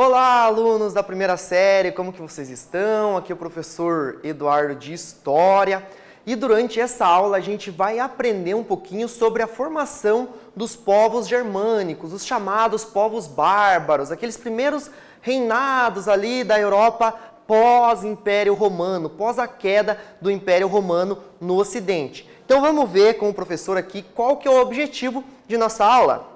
Olá, alunos da primeira série, como que vocês estão? Aqui é o professor Eduardo de História e durante essa aula a gente vai aprender um pouquinho sobre a formação dos povos germânicos, os chamados povos bárbaros, aqueles primeiros reinados ali da Europa pós-Império Romano, pós a queda do Império Romano no Ocidente. Então vamos ver com o professor aqui qual que é o objetivo de nossa aula.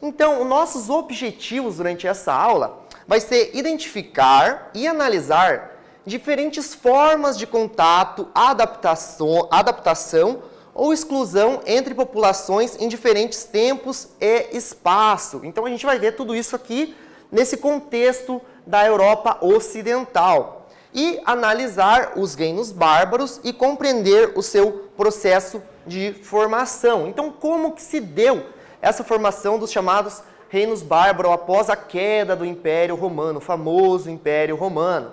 Então, os nossos objetivos durante essa aula vai ser identificar e analisar diferentes formas de contato, adaptação ou exclusão entre populações em diferentes tempos e espaço. Então, a gente vai ver tudo isso aqui nesse contexto da Europa Ocidental e analisar os reinos bárbaros e compreender o seu processo de formação. Então, como que se deu essa formação dos chamados reinos bárbaros após a queda do Império Romano, o famoso Império Romano?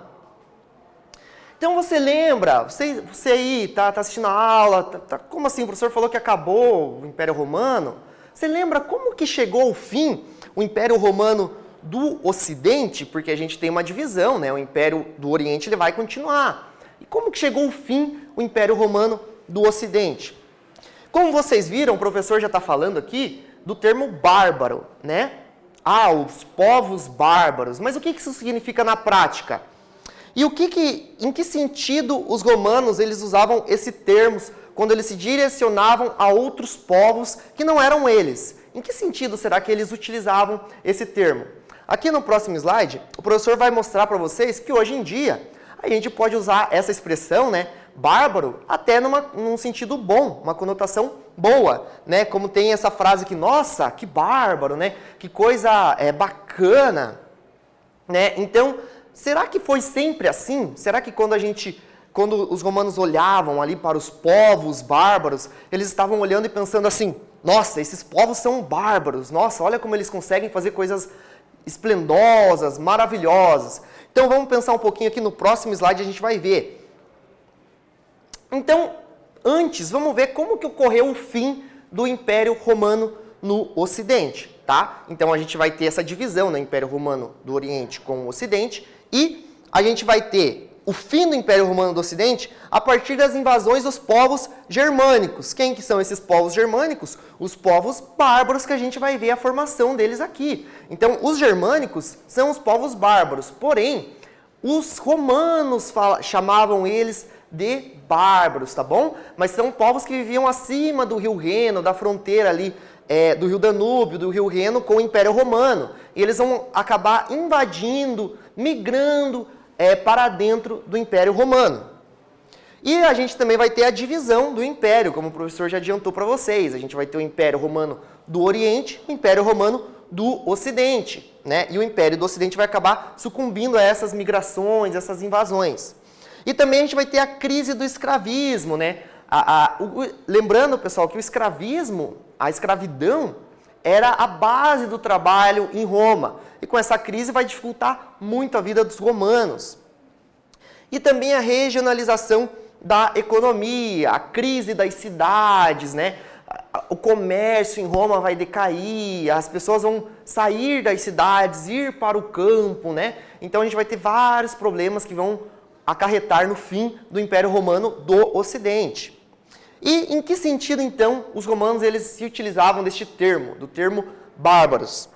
Então você lembra, você aí tá assistindo a aula, como assim? O professor falou que acabou o Império Romano? Você lembra como que chegou ao fim o Império Romano do Ocidente? Porque a gente tem uma divisão, né? O Império do Oriente ele vai continuar. E como que chegou ao fim o Império Romano do Ocidente? Como vocês viram, o professor já está falando aqui do termo bárbaro, né? Ah, os povos bárbaros. Mas o que isso significa na prática? E em que sentido os romanos eles usavam esse termo quando eles se direcionavam a outros povos que não eram eles? Em que sentido será que eles utilizavam esse termo? Aqui no próximo slide, o professor vai mostrar para vocês que hoje em dia a gente pode usar essa expressão, né, bárbaro, até num sentido bom, uma conotação boa, né? Como tem essa frase que, nossa, que bárbaro, né? Que coisa bacana, né? Então, será que foi sempre assim? Será que quando os romanos olhavam ali para os povos bárbaros, eles estavam olhando e pensando assim, nossa, esses povos são bárbaros, nossa, olha como eles conseguem fazer coisas esplendosas, maravilhosas. Então, vamos pensar um pouquinho aqui no próximo slide, a gente vai ver. Então, antes, vamos ver como que ocorreu o fim do Império Romano no Ocidente, tá? Então, a gente vai ter essa divisão, né? Império Romano do Oriente com o Ocidente e a gente vai ter o fim do Império Romano do Ocidente a partir das invasões dos povos germânicos. Quem que são esses povos germânicos? Os povos bárbaros que a gente vai ver a formação deles aqui. Então, os germânicos são os povos bárbaros, porém, os romanos chamavam eles de bárbaros, tá bom? Mas são povos que viviam acima do rio Reno, da fronteira ali, do rio Danúbio, do rio Reno com o Império Romano. E eles vão acabar invadindo, migrando para dentro do Império Romano. E a gente também vai ter a divisão do Império, como o professor já adiantou para vocês. A gente vai ter o Império Romano do Oriente, o Império Romano do Ocidente, né? E o Império do Ocidente vai acabar sucumbindo a essas migrações, essas invasões. E também a gente vai ter a crise do escravismo, né? Lembrando, pessoal, que o escravismo, a escravidão, era a base do trabalho em Roma. E com essa crise vai dificultar muito a vida dos romanos. E também a regionalização da economia, a crise das cidades, né? O comércio em Roma vai decair, as pessoas vão sair das cidades, ir para o campo, né? Então a gente vai ter vários problemas que vão acarretar no fim do Império Romano do Ocidente. E em que sentido, então, os romanos eles se utilizavam deste termo, do termo bárbaros?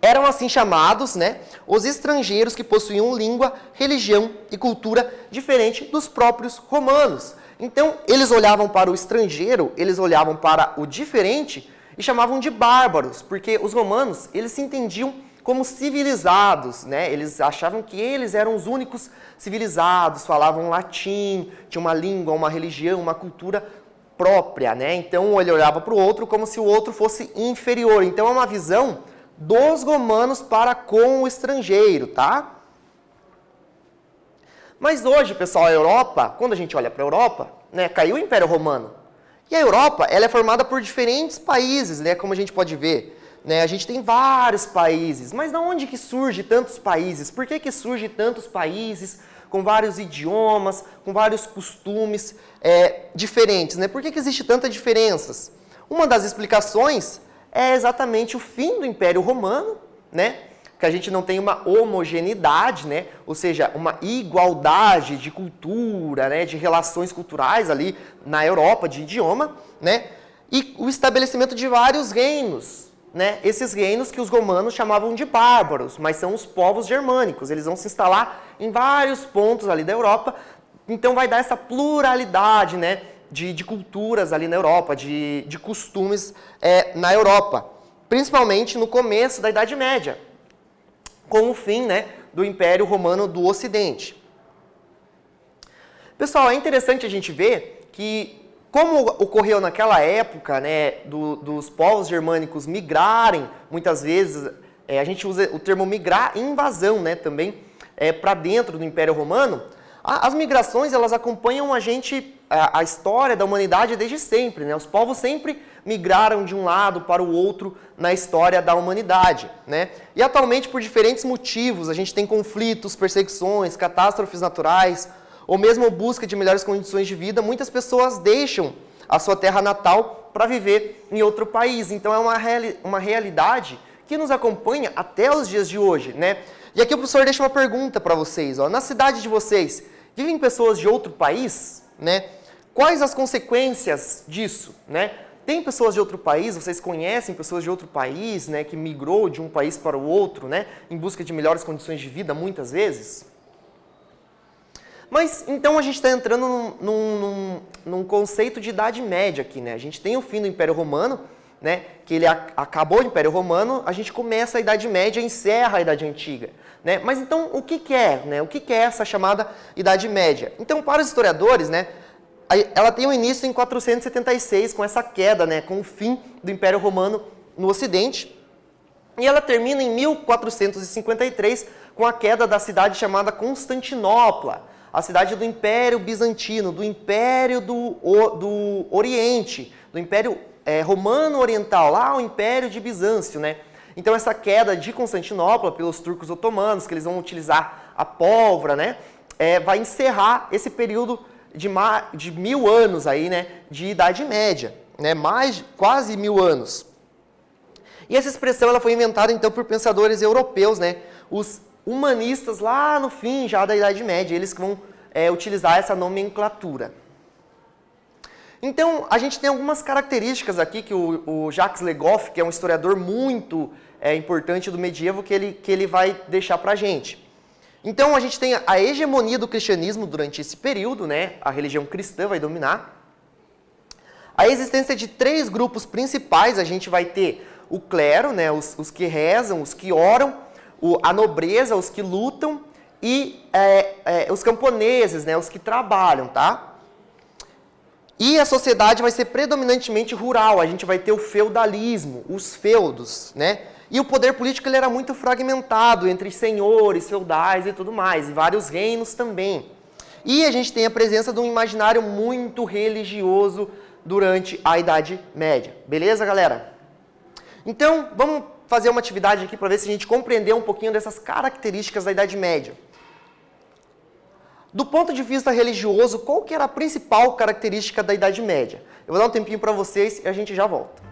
Eram assim chamados, né, os estrangeiros que possuíam língua, religião e cultura diferente dos próprios romanos. Então, eles olhavam para o estrangeiro, eles olhavam para o diferente e chamavam de bárbaros, porque os romanos, eles se entendiam como civilizados, né? Eles achavam que eles eram os únicos civilizados, falavam latim, tinham uma língua, uma religião, uma cultura própria, né? Então, ele olhava para o outro como se o outro fosse inferior. Então, é uma visão dos romanos para com o estrangeiro, tá? Mas hoje, pessoal, a Europa, quando a gente olha para a Europa, né, caiu o Império Romano. E a Europa, ela é formada por diferentes países, né, como a gente pode ver. Né, a gente tem vários países, mas de onde que surge tantos países? Por que surge tantos países com vários idiomas, com vários costumes diferentes? Né? Por que existe tanta diferenças? Uma das explicações é exatamente o fim do Império Romano, né? que a gente não tem uma homogeneidade, né? Ou seja, uma igualdade de cultura, né? De relações culturais ali na Europa, de idioma, né? E o estabelecimento de vários reinos, né? Esses reinos que os romanos chamavam de bárbaros, mas são os povos germânicos. Eles vão se instalar em vários pontos ali da Europa, então vai dar essa pluralidade, né? De culturas ali na Europa, de costumes na Europa, principalmente no começo da Idade Média, com o fim, né, do Império Romano do Ocidente. Pessoal, é interessante a gente ver que, como ocorreu naquela época, né, dos povos germânicos migrarem, muitas vezes, a gente usa o termo migrar e invasão, né, também, para dentro do Império Romano. As migrações, elas acompanham a história da humanidade desde sempre, né? Os povos sempre migraram de um lado para o outro na história da humanidade, né? E atualmente, por diferentes motivos, a gente tem conflitos, perseguições, catástrofes naturais, ou mesmo busca de melhores condições de vida, muitas pessoas deixam a sua terra natal para viver em outro país. Então é uma realidade que nos acompanha até os dias de hoje, né? E aqui o professor deixa uma pergunta para vocês, ó. Na cidade de vocês, vivem pessoas de outro país, né? Quais as consequências disso, né? Tem pessoas de outro país, vocês conhecem pessoas de outro país, né, que migrou de um país para o outro, né, em busca de melhores condições de vida, muitas vezes? Mas, então, a gente está entrando num conceito de Idade Média aqui, né? A gente tem o fim do Império Romano, né, que ele acabou o Império Romano, a gente começa a Idade Média e encerra a Idade Antiga, né? Mas então, o que é, né? O que é essa chamada Idade Média? Então, para os historiadores, né, ela tem um início em 476, com essa queda, né, com o fim do Império Romano no Ocidente, e ela termina em 1453, com a queda da cidade chamada Constantinopla, a cidade do Império Bizantino, do Império do Oriente, do Império Romano Oriental, lá o Império de Bizâncio, né? Então essa queda de Constantinopla pelos turcos otomanos, que eles vão utilizar a pólvora, né? Vai encerrar esse período de 1000 anos aí, né? De Idade Média, né? Quase 1000 anos. E essa expressão ela foi inventada então por pensadores europeus, né? Os humanistas lá no fim já da Idade Média, eles que vão utilizar essa nomenclatura. Então, a gente tem algumas características aqui que o Jacques Le Goff, que é um historiador muito importante do medievo, que ele vai deixar para a gente. Então, a gente tem a hegemonia do cristianismo durante esse período, né? A religião cristã vai dominar. A existência de 3 grupos principais, a gente vai ter o clero, né? Os que rezam, os que oram, a nobreza, os que lutam, e os camponeses, né? Os que trabalham, tá? E a sociedade vai ser predominantemente rural, a gente vai ter o feudalismo, os feudos, né? E o poder político ele era muito fragmentado entre senhores, feudais e tudo mais, e vários reinos também. E a gente tem a presença de um imaginário muito religioso durante a Idade Média. Beleza, galera? Então, vamos fazer uma atividade aqui para ver se a gente compreender um pouquinho dessas características da Idade Média. Do ponto de vista religioso, qual que era a principal característica da Idade Média? Eu vou dar um tempinho para vocês e a gente já volta.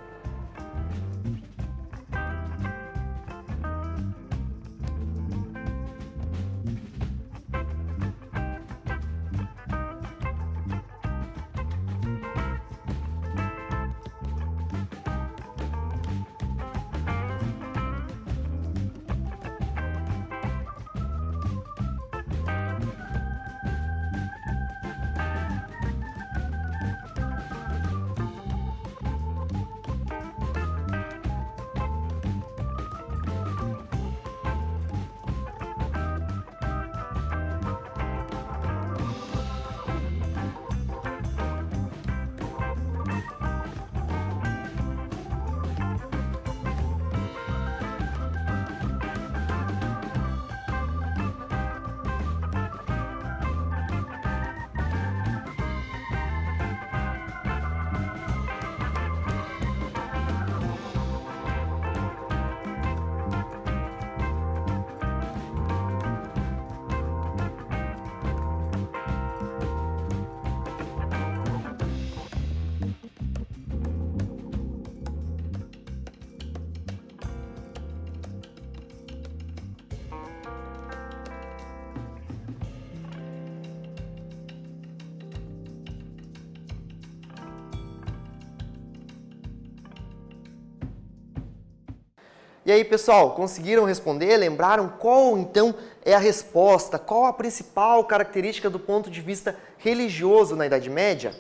E aí, pessoal, conseguiram responder? Lembraram qual, então, é a resposta? Qual a principal característica do ponto de vista religioso na Idade Média?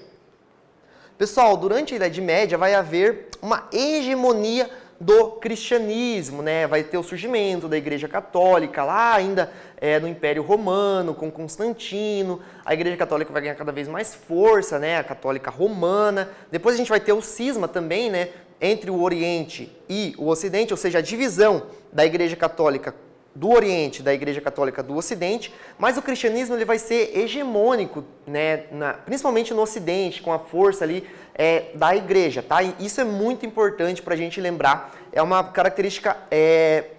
Pessoal, durante a Idade Média vai haver uma hegemonia do cristianismo, né? Vai ter o surgimento da Igreja Católica lá ainda no Império Romano, com Constantino. A Igreja Católica vai ganhar cada vez mais força, né? A Católica Romana. Depois a gente vai ter o cisma também, né? Entre o Oriente e o Ocidente, ou seja, a divisão da Igreja Católica do Oriente, da Igreja Católica do Ocidente, mas o cristianismo ele vai ser hegemônico, né, principalmente no Ocidente, com a força ali da Igreja, tá? E isso é muito importante para a gente lembrar, é uma característica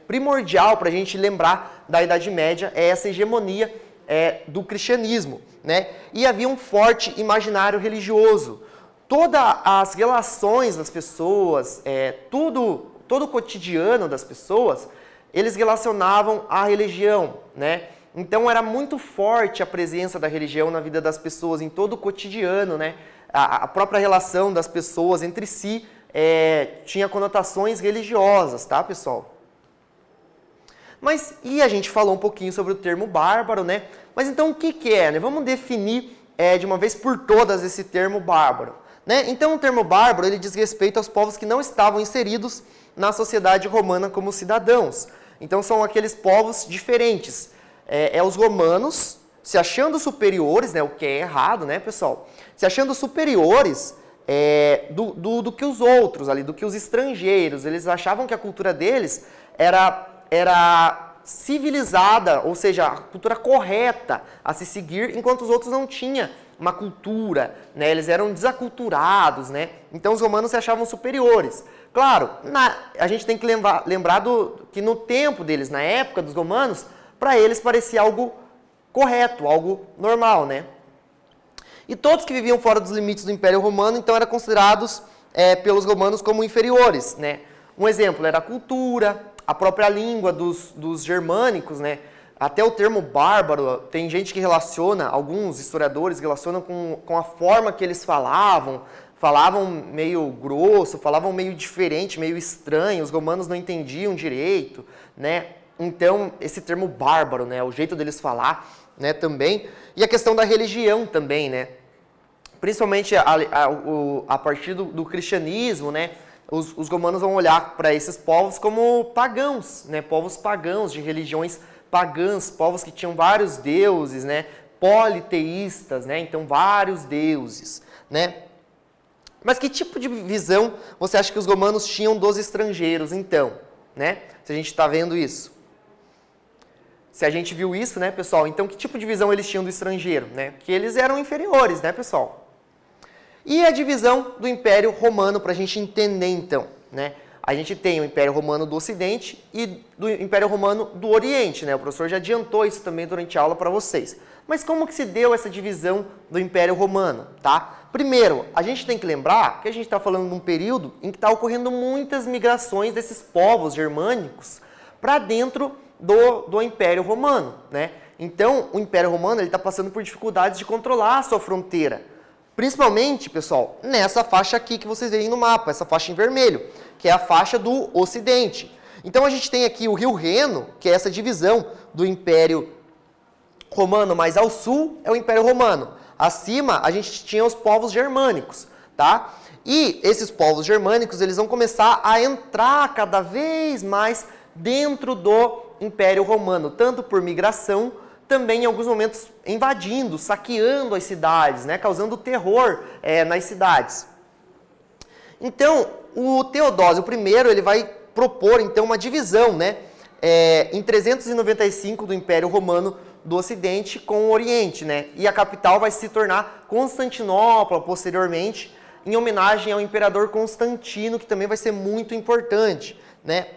primordial para a gente lembrar da Idade Média, é essa hegemonia do cristianismo, né? E havia um forte imaginário religioso. Todas as relações das pessoas, todo o cotidiano das pessoas, eles relacionavam à religião, né? Então era muito forte a presença da religião na vida das pessoas, em todo o cotidiano, né? A própria relação das pessoas entre si tinha conotações religiosas, tá, pessoal? Mas, e a gente falou um pouquinho sobre o termo bárbaro, né? Mas então o que é, né? Vamos definir de uma vez por todas esse termo bárbaro, né? Então o termo bárbaro, ele diz respeito aos povos que não estavam inseridos na sociedade romana como cidadãos. Então são aqueles povos diferentes. Os romanos se achando superiores, né, o que é errado, né, pessoal? Se achando superiores do que os outros ali, do que os estrangeiros. Eles achavam que a cultura deles era civilizada, ou seja, a cultura correta a se seguir, enquanto os outros não tinham uma cultura, né? Eles eram desaculturados, né? Então os romanos se achavam superiores. Claro, a gente tem que lembrar que no tempo deles, na época dos romanos, para eles parecia algo correto, algo normal, né? E todos que viviam fora dos limites do Império Romano, então, eram considerados pelos romanos como inferiores, né? Um exemplo era a cultura, a própria língua dos germânicos, né? Até o termo bárbaro, tem gente que relaciona, alguns historiadores relacionam com a forma que eles falavam meio grosso, falavam meio diferente, meio estranho, os romanos não entendiam direito, né? Então, esse termo bárbaro, né, o jeito deles falar, né, também, e a questão da religião também, né? Principalmente a partir do cristianismo, né, os romanos vão olhar para esses povos como pagãos, né, povos pagãos, de religiões pagãs, povos que tinham vários deuses, né, politeístas, né, então vários deuses, né? Mas que tipo de visão você acha que os romanos tinham dos estrangeiros, então, né? Se a gente está vendo isso. Se a gente viu isso, né, pessoal? Então, que tipo de visão eles tinham do estrangeiro, né? Que eles eram inferiores, né, pessoal? E a divisão do Império Romano, para a gente entender, então, né? A gente tem o Império Romano do Ocidente e do Império Romano do Oriente, né? O professor já adiantou isso também durante a aula para vocês. Mas como que se deu essa divisão do Império Romano, tá? Primeiro, a gente tem que lembrar que a gente está falando de um período em que está ocorrendo muitas migrações desses povos germânicos para dentro do Império Romano, né? Então, o Império Romano está passando por dificuldades de controlar a sua fronteira. Principalmente, pessoal, nessa faixa aqui que vocês veem no mapa, essa faixa em vermelho, que é a faixa do Ocidente. Então, a gente tem aqui o Rio Reno, que é essa divisão do Império Romano, mas ao sul é o Império Romano. Acima, a gente tinha os povos germânicos, tá? E esses povos germânicos, eles vão começar a entrar cada vez mais dentro do Império Romano, tanto por migração, também em alguns momentos invadindo, saqueando as cidades, né, causando terror nas cidades. Então, o Teodósio I, ele vai propor, então, uma divisão, né, em 395 do Império Romano do Ocidente com o Oriente, né, e a capital vai se tornar Constantinopla, posteriormente, em homenagem ao imperador Constantino, que também vai ser muito importante, né.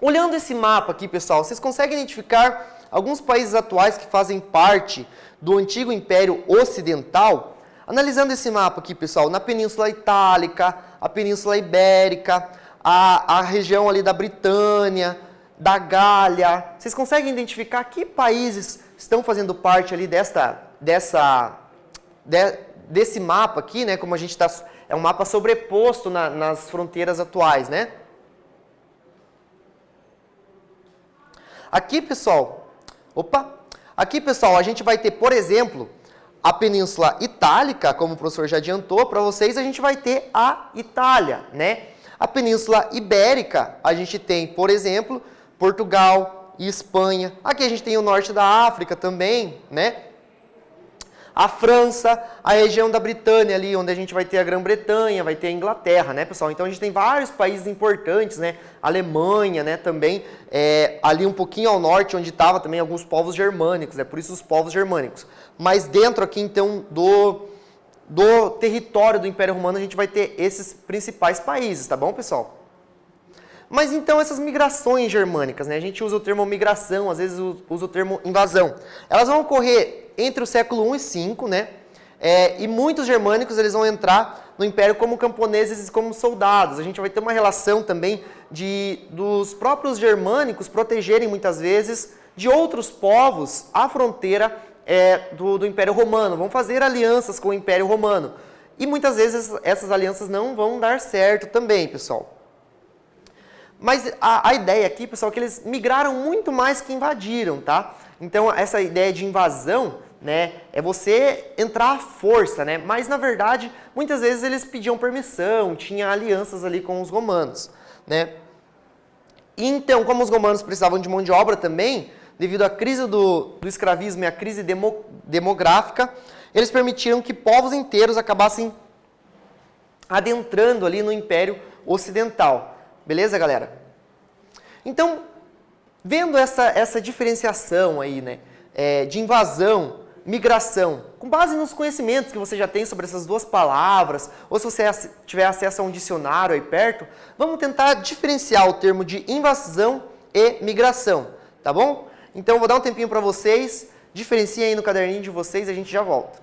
Olhando esse mapa aqui, pessoal, vocês conseguem identificar alguns países atuais que fazem parte do antigo Império Ocidental? Analisando esse mapa aqui, pessoal, na Península Itálica, a Península Ibérica, a região ali da Britânia, da Gália, vocês conseguem identificar que países estão fazendo parte ali desse mapa aqui, né? Como a gente está, é um mapa sobreposto nas fronteiras atuais, né? Aqui, pessoal, a gente vai ter, por exemplo, a Península Itálica, como o professor já adiantou para vocês, a gente vai ter a Itália, né? A Península Ibérica, a gente tem, por exemplo, Portugal e Espanha. Aqui a gente tem o norte da África também, né? A França, a região da Britânia ali, onde a gente vai ter a Grã-Bretanha, vai ter a Inglaterra, né, pessoal? Então a gente tem vários países importantes, né? Alemanha, né, também, ali um pouquinho ao norte, onde estava também alguns povos germânicos, né? Por isso os povos germânicos. Mas dentro aqui, então, do território do Império Romano, a gente vai ter esses principais países, tá bom, pessoal? Mas então essas migrações germânicas, né? A gente usa o termo migração, às vezes usa o termo invasão. Elas vão ocorrer entre o século I e V, né? E muitos germânicos eles vão entrar no Império como camponeses e como soldados. A gente vai ter uma relação também dos próprios germânicos protegerem muitas vezes de outros povos à fronteira do Império Romano. Vão fazer alianças com o Império Romano. E muitas vezes essas alianças não vão dar certo também, pessoal. Mas a ideia aqui, pessoal, é que eles migraram muito mais que invadiram, tá? Então, essa ideia de invasão, né, é você entrar à força, né? Mas, na verdade, muitas vezes eles pediam permissão, tinha alianças ali com os romanos, né? E, então, como os romanos precisavam de mão de obra também, devido à crise do escravismo e à crise demográfica, eles permitiram que povos inteiros acabassem adentrando ali no Império Ocidental. Beleza, galera? Então, vendo essa diferenciação aí, né, de invasão, migração, com base nos conhecimentos que você já tem sobre essas duas palavras, ou se você tiver acesso a um dicionário aí perto, vamos tentar diferenciar o termo de invasão e migração, tá bom? Então, eu vou dar um tempinho para vocês, diferenciem aí no caderninho de vocês e a gente já volta.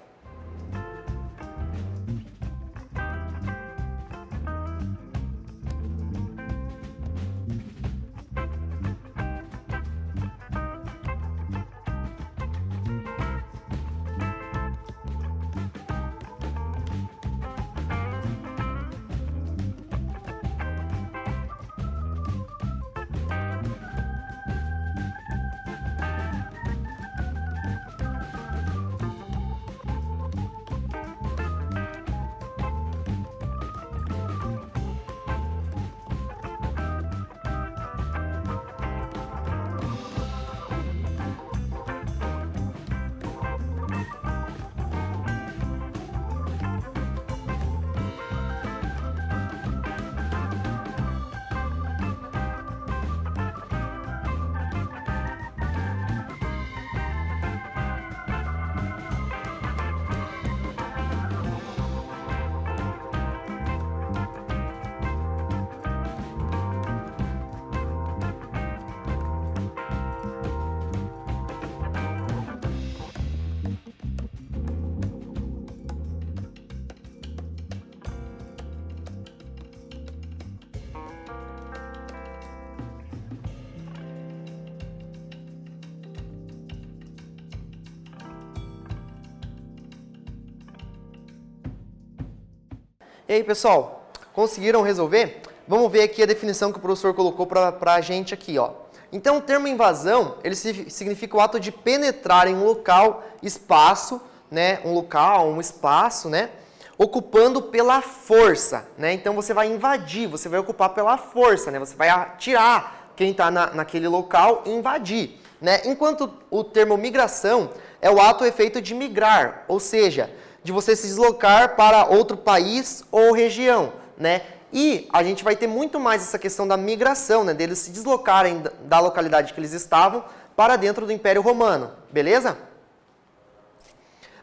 E aí, pessoal, conseguiram resolver? Vamos ver aqui a definição que o professor colocou para a gente aqui, ó. Então, o termo invasão, ele significa o ato de penetrar em um local, espaço, né, um local, um espaço, né, ocupando pela força, né? Então, você vai invadir, você vai ocupar pela força, né? Você vai atirar quem está naquele local e invadir, né? Enquanto o termo migração é o ato ou efeito de migrar, ou seja, de você se deslocar para outro país ou região, né? E a gente vai ter muito mais essa questão da migração, né? Deles se deslocarem da localidade que eles estavam para dentro do Império Romano, beleza?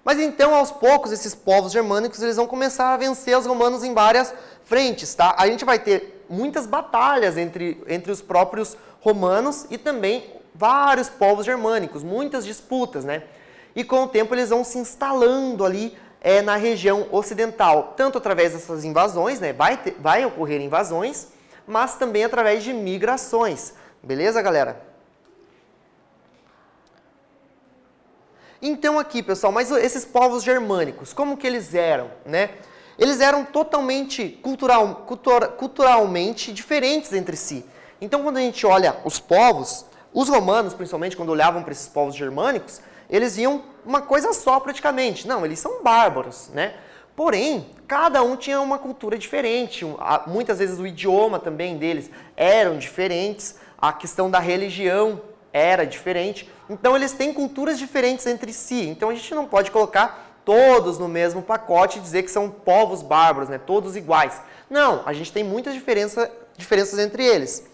Mas então, aos poucos, esses povos germânicos, eles vão começar a vencer os romanos em várias frentes, tá? A gente vai ter muitas batalhas entre os próprios romanos e também vários povos germânicos, muitas disputas, né? E com o tempo eles vão se instalando ali na região ocidental, tanto através dessas invasões, né? Vai ocorrer invasões, mas também através de migrações. Beleza, galera? Então aqui, pessoal, mas esses povos germânicos, como que eles eram, né? Eles eram totalmente culturalmente diferentes entre si. Então, quando a gente olha os povos, Os romanos, principalmente, quando olhavam para esses povos germânicos, eles viam uma coisa só praticamente. Não, eles são bárbaros, né? Porém, cada um tinha uma cultura diferente. Muitas vezes o idioma também deles eram diferentes. A questão da religião era diferente. Então, eles têm culturas diferentes entre si. Então, a gente não pode colocar todos no mesmo pacote e dizer que são povos bárbaros, né? Todos iguais. Não, a gente tem muitas diferenças entre eles.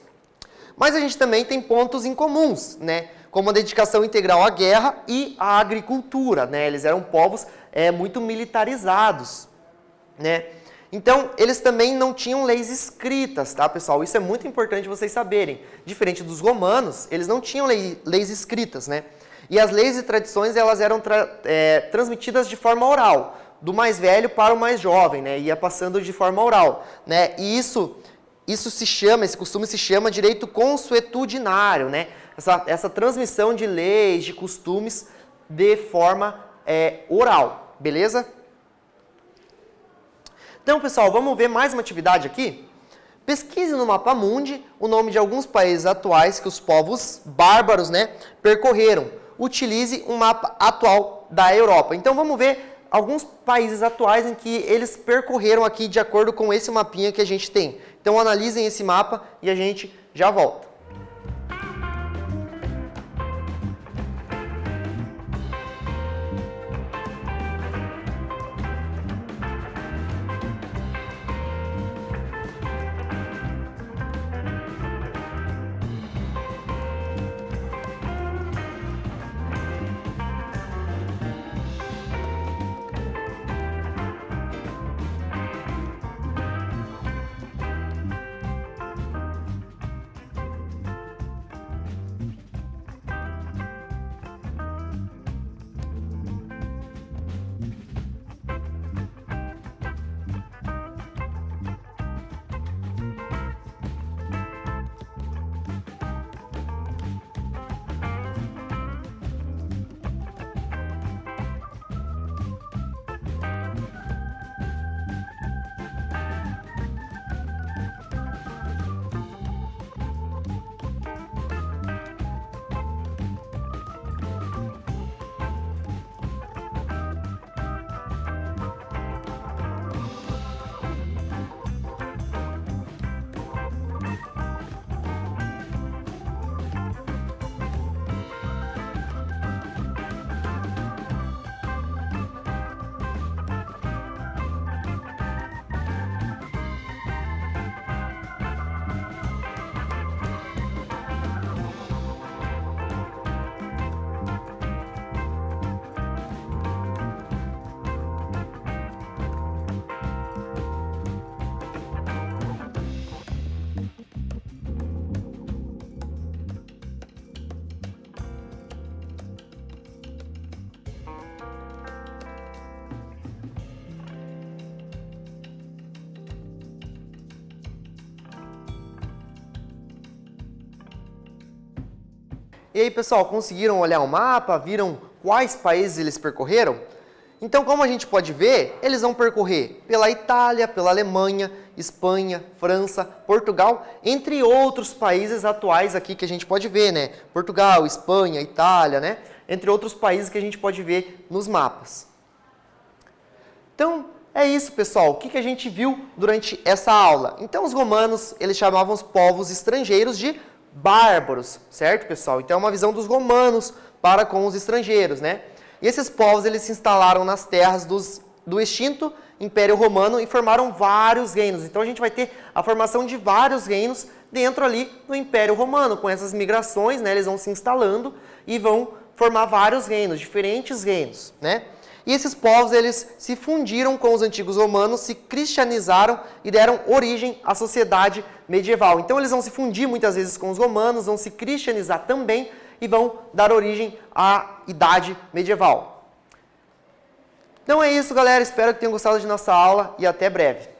Mas a gente também tem pontos em comuns, né? Como a dedicação integral à guerra e à agricultura, né? Eles eram povos muito militarizados, né? Então, eles também não tinham leis escritas, tá, pessoal? Isso é muito importante vocês saberem. Diferente dos romanos, eles não tinham leis escritas, né? E as leis e tradições, elas eram transmitidas de forma oral, do mais velho para o mais jovem, né? Ia passando de forma oral, né? E esse costume se chama direito consuetudinário, né? Essa transmissão de leis, de costumes de forma oral, beleza? Então, pessoal, vamos ver mais uma atividade aqui? Pesquise no mapa mundi o nome de alguns países atuais que os povos bárbaros, né, percorreram. Utilize um mapa atual da Europa. Então, vamos ver alguns países atuais em que eles percorreram aqui de acordo com esse mapinha que a gente tem. Então, analisem esse mapa e a gente já volta. E aí, pessoal, conseguiram olhar o mapa? Viram quais países eles percorreram? Então, como a gente pode ver, eles vão percorrer pela Itália, pela Alemanha, Espanha, França, Portugal, entre outros países atuais aqui que a gente pode ver, né? Portugal, Espanha, Itália, né? Entre outros países que a gente pode ver nos mapas. Então, é isso, pessoal. O que a gente viu durante essa aula? Então, os romanos, eles chamavam os povos estrangeiros de bárbaros, certo, pessoal? Então, é uma visão dos romanos para com os estrangeiros, né? E esses povos, eles se instalaram nas terras do extinto Império Romano e formaram vários reinos. Então, a gente vai ter a formação de vários reinos dentro ali do Império Romano. Com essas migrações, né, eles vão se instalando e vão formar vários reinos, diferentes reinos, né? E esses povos, eles se fundiram com os antigos romanos, se cristianizaram e deram origem à sociedade medieval. Então, eles vão se fundir muitas vezes com os romanos, vão se cristianizar também e vão dar origem à idade medieval. Então é isso, galera. Espero que tenham gostado de nossa aula e até breve.